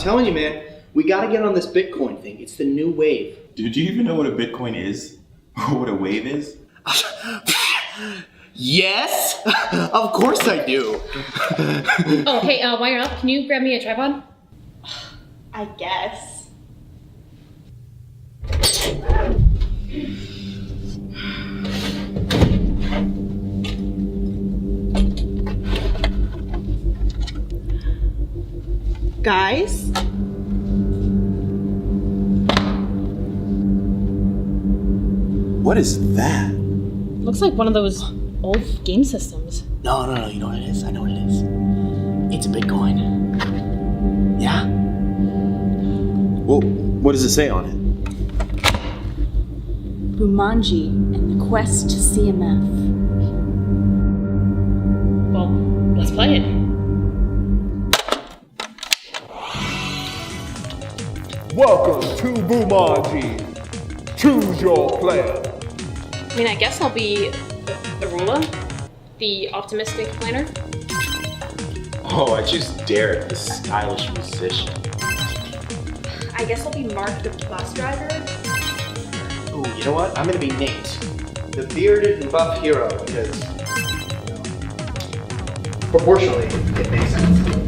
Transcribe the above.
telling you, man, we gotta get on this Bitcoin thing. It's the new wave. Dude, do you even know what a Bitcoin is? Or what a wave is? Yes! Of course I do! Oh, hey, while you're up, can you grab me a tripod? I guess. Guys? What is that? Looks like one of those old game systems. No, you know what it is. I know what it is. It's a Bitcoin. Yeah? Well, what does it say on it? BUMANJI and the quest to CMF. Well, let's play it. Welcome to BUMANJI. Choose your player. I mean, I guess I'll be Arula, the optimistic planner. Oh, I choose Derek, the stylish musician. I guess I'll be Mark, the bus driver. Ooh, you know what? I'm gonna be Nate, the bearded and buff hero, because, proportionally, it makes sense.